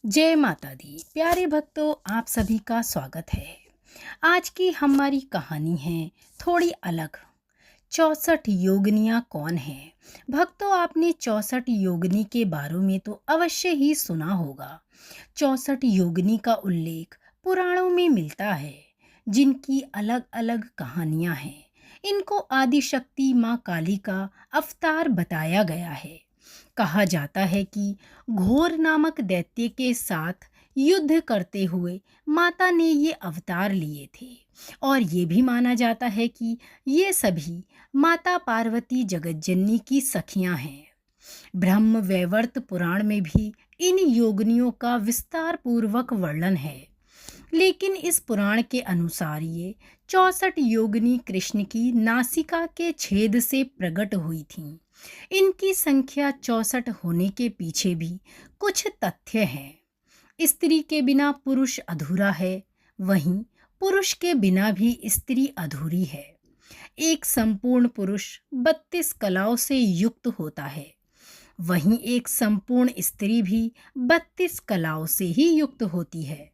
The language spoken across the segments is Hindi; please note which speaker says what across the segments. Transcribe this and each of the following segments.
Speaker 1: जय माता दी। प्यारे भक्तों, आप सभी का स्वागत है। आज की हमारी कहानी है थोड़ी अलग। 64 योगिनियाँ कौन हैं? भक्तों, आपने 64 योगिनी के बारे में तो अवश्य ही सुना होगा। 64 योगिनी का उल्लेख पुराणों में मिलता है, जिनकी अलग अलग कहानियाँ हैं। इनको आदिशक्ति माँ काली का अवतार बताया गया है। कहा जाता है कि घोर नामक दैत्य के साथ युद्ध करते हुए माता ने ये अवतार लिए थे, और ये भी माना जाता है कि ये सभी माता पार्वती जगतजननी की सखियां हैं। ब्रह्म वैवर्त पुराण में भी इन योगिनियों का विस्तार पूर्वक वर्णन है, लेकिन इस पुराण के अनुसार ये 64 योगिनी कृष्ण की नासिका के छेद से प्रकट हुई थीं। इनकी संख्या 64 होने के पीछे भी कुछ तथ्य हैं। स्त्री के बिना पुरुष अधूरा है, वहीं पुरुष के बिना भी स्त्री अधूरी है। एक संपूर्ण पुरुष 32 कलाओं से युक्त होता है, वहीं एक संपूर्ण स्त्री भी 32 कलाओं से ही युक्त होती है।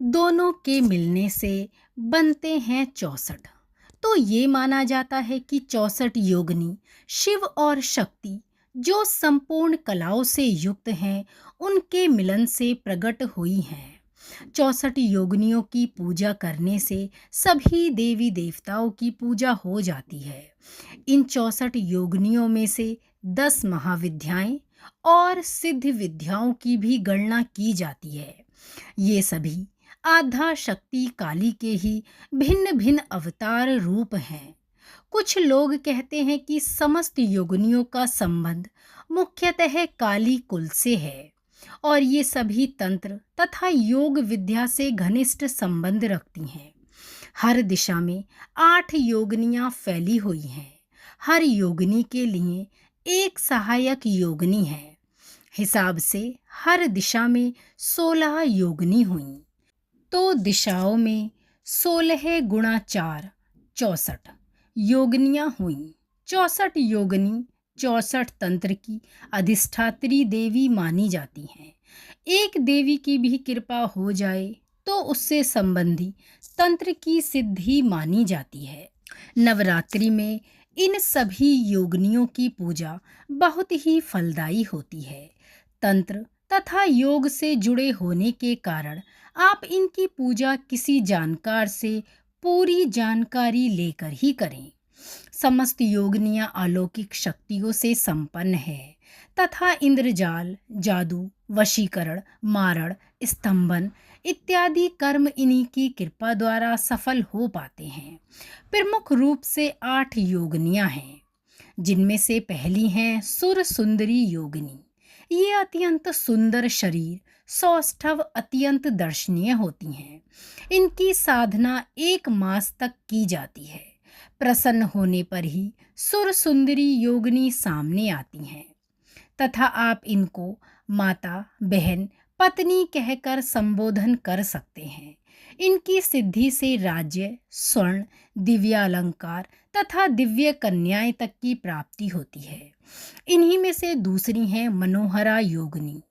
Speaker 1: दोनों के मिलने से बनते हैं 64। तो ये माना जाता है कि 64 योगिनी शिव और शक्ति, जो संपूर्ण कलाओं से युक्त हैं, उनके मिलन से प्रकट हुई हैं। 64 योगिनियों की पूजा करने से सभी देवी देवताओं की पूजा हो जाती है। इन 64 योगिनियों में से 10 महाविद्याएं और सिद्ध विद्याओं की भी गणना की जाती है। ये सभी आधा शक्ति काली के ही भिन्न भिन्न अवतार रूप हैं। कुछ लोग कहते हैं कि समस्त योगिनियों का संबंध मुख्यतः काली कुल से है, और ये सभी तंत्र तथा योग विद्या से घनिष्ठ संबंध रखती हैं। हर दिशा में 8 योगिनियाँ फैली हुई हैं। हर योगिनी के लिए एक सहायक योगिनी है। हिसाब से हर दिशा में 16 योगिनी हुई। तो दिशाओं में 16 गुणा 4 64 योगिनियाँ हुईं। 64 योगिनी 64 तंत्र की अधिष्ठात्री देवी मानी जाती हैं। एक देवी की भी कृपा हो जाए तो उससे संबंधी तंत्र की सिद्धि मानी जाती है। नवरात्रि में इन सभी योगिनियों की पूजा बहुत ही फलदायी होती है। तंत्र तथा योग से जुड़े होने के कारण आप इनकी पूजा किसी जानकार से पूरी जानकारी लेकर ही करें। समस्त योगिनियाँ अलौकिक शक्तियों से संपन्न है तथा इंद्रजाल, जादू, वशीकरण, मारण, स्तंभन इत्यादि कर्म इन्हीं की कृपा द्वारा सफल हो पाते हैं। प्रमुख रूप से 8 योगिनियाँ हैं, जिनमें से पहली हैं सुर सुंदरी योगिनी। ये अत्यंत सुंदर शरीर, सौष्ठव अत्यंत दर्शनीय होती हैं। इनकी साधना 1 मास तक की जाती है। प्रसन्न होने पर ही सुर सुंदरी योगिनी सामने आती हैं तथा आप इनको माता, बहन, पत्नी कहकर संबोधन कर सकते हैं। इनकी सिद्धि से राज्य, स्वर्ण, दिव्यालंकार तथा दिव्य कन्याएं तक की प्राप्ति होती है। इन्हीं में से दूसरी है मनोहरा योगिनी।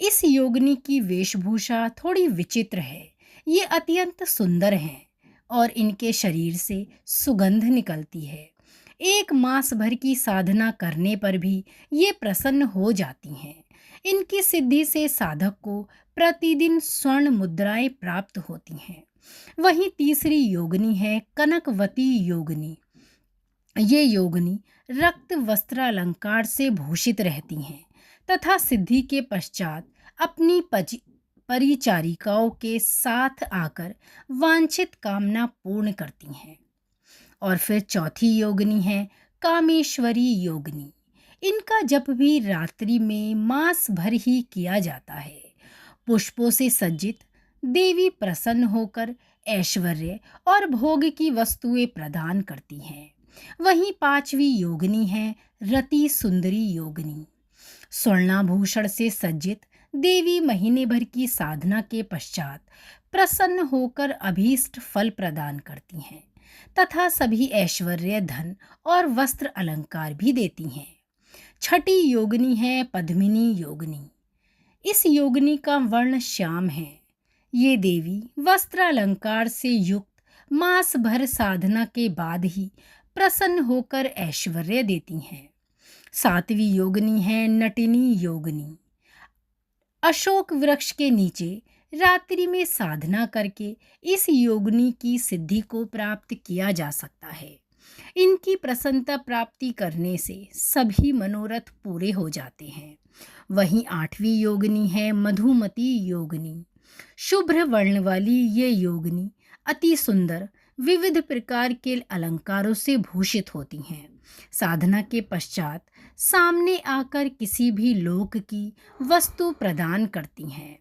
Speaker 1: इस योगिनी की वेशभूषा थोड़ी विचित्र है। ये अत्यंत सुंदर हैं और इनके शरीर से सुगंध निकलती है। 1 मास भर की साधना करने पर भी ये प्रसन्न हो जाती हैं। इनकी सिद्धि से साधक को प्रतिदिन स्वर्ण मुद्राएं प्राप्त होती हैं। वहीं तीसरी योगिनी है कनकवती योगिनी। ये योगिनी रक्त वस्त्रालंकार से भूषित रहती हैं तथा सिद्धि के पश्चात अपनी परिचारिकाओं के साथ आकर वांछित कामना पूर्ण करती हैं। और फिर चौथी योगिनी है कामेश्वरी योगिनी। इनका जप भी रात्रि में मास भर ही किया जाता है। पुष्पों से सज्जित देवी प्रसन्न होकर ऐश्वर्य और भोग की वस्तुएं प्रदान करती हैं। वहीं 5वीं योगिनी है रति सुंदरी योगिनी। स्वर्णाभूषण से सज्जित देवी महीने भर की साधना के पश्चात प्रसन्न होकर अभीष्ट फल प्रदान करती हैं तथा सभी ऐश्वर्य, धन और वस्त्र अलंकार भी देती हैं। छठी योगिनी है पद्मिनी योगिनी। इस योगिनी का वर्ण श्याम है। ये देवी वस्त्रालंकार से युक्त मास भर साधना के बाद ही प्रसन्न होकर ऐश्वर्य देती हैं। सातवीं योगिनी है नटिनी योगिनी। अशोक वृक्ष के नीचे रात्रि में साधना करके इस योगिनी की सिद्धि को प्राप्त किया जा सकता है। इनकी प्रसन्नता प्राप्ति करने से सभी मनोरथ पूरे हो जाते हैं। वहीं आठवीं योगिनी है मधुमती योगिनी। शुभ्र वर्ण वाली ये योगिनी अति सुंदर विविध प्रकार के अलंकारों से भूषित होती हैं। साधना के पश्चात सामने आकर किसी भी लोक की वस्तु प्रदान करती हैं।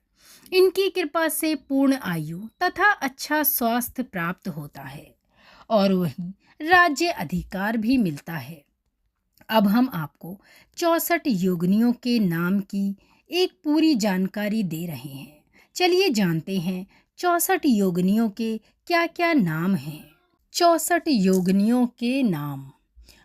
Speaker 1: इनकी कृपा से पूर्ण आयु तथा अच्छा स्वास्थ्य प्राप्त होता है और वहीं राज्य अधिकार भी मिलता है। अब हम आपको 64 योगिनियों के नाम की एक पूरी जानकारी दे रहे हैं। चलिए जानते हैं 64 योगिनियों के क्या क्या नाम हैं। 64 योगिनियों के नाम: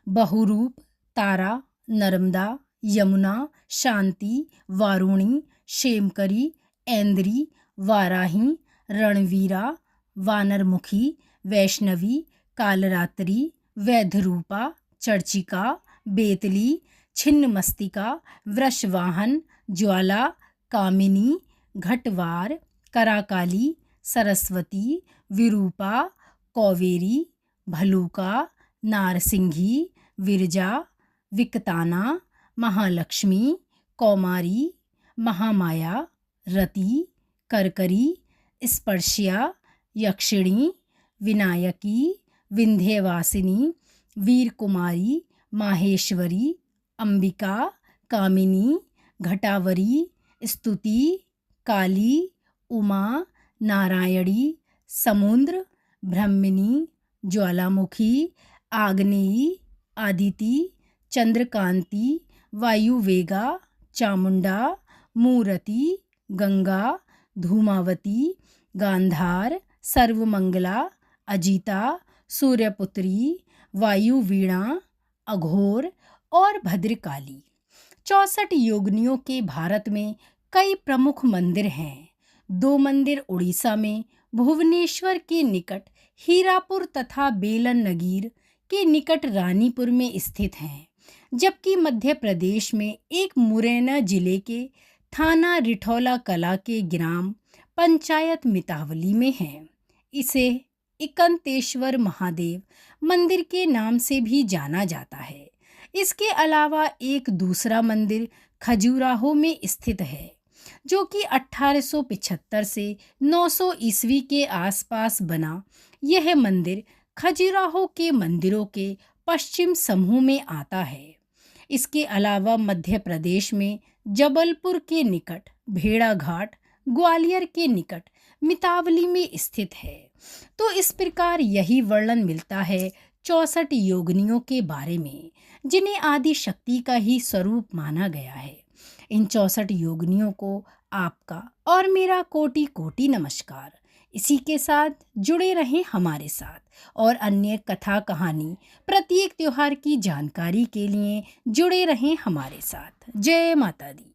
Speaker 1: बहुरूप, तारा, नर्मदा, यमुना, शांति, वारुणी, क्षेमकरी, ऐन्द्री, वाराही, रणवीरा, वानरमुखी, वैष्णवी, कालरात्रि, वैधरूपा, चर्चिका, बेतली, छिन्नमस्तिका, वृषवाहन, ज्वाला, कामिनी, घटवार, कराकाली, सरस्वती, विरूपा, कौवेरी, भलूका, नारसिंघी, विरजा, विकताना, महालक्ष्मी, कौमारी, महामाया, रति, करकरी, स्पर्शिया, यक्षिणी, विनायकी, विंध्यवासिनी, वीरकुमारी, माहेश्वरी, अंबिका, कामिनी, घटावरी, स्तुति, काली, उमा, नारायणी, समुद्र, ब्रह्मिणी, ज्वालामुखी, आग्नेयी, आदिति, चंद्रकांति, वायुवेगा, चामुंडा, मूरति, गंगा, धूमावती, गांधार, सर्वमंगला, अजिता, सूर्यपुत्री, वायुवीणा, अघोर और भद्रकाली। 64 योगिनियों के भारत में कई प्रमुख मंदिर हैं। 2 मंदिर उड़ीसा में भुवनेश्वर के निकट हीरापुर तथा बेलन नगीर के निकट रानीपुर में स्थित हैं, जबकि मध्य प्रदेश में एक मुरैना जिले के थाना रिठौला कला के ग्राम पंचायत मितावली में है। इसे इकंतेश्वर महादेव मंदिर के नाम से भी जाना जाता है। इसके अलावा एक दूसरा मंदिर खजुराहो में स्थित है, जो कि 1875 से 900 ईस्वी के आसपास बना। यह मंदिर खजुराहो के मंदिरों के पश्चिम समूह में आता है। इसके अलावा मध्य प्रदेश में जबलपुर के निकट भेड़ा घाट, ग्वालियर के निकट मितावली में स्थित है। तो इस प्रकार यही वर्णन मिलता है 64 योगिनियों के बारे में, जिन्हें आदि शक्ति का ही स्वरूप माना गया है। इन 64 योगिनियों को आपका और मेरा कोटि कोटि नमस्कार। इसी के साथ जुड़े रहें हमारे साथ और अन्य कथा कहानी प्रत्येक त्योहार की जानकारी के लिए जुड़े रहें हमारे साथ। जय माता दी।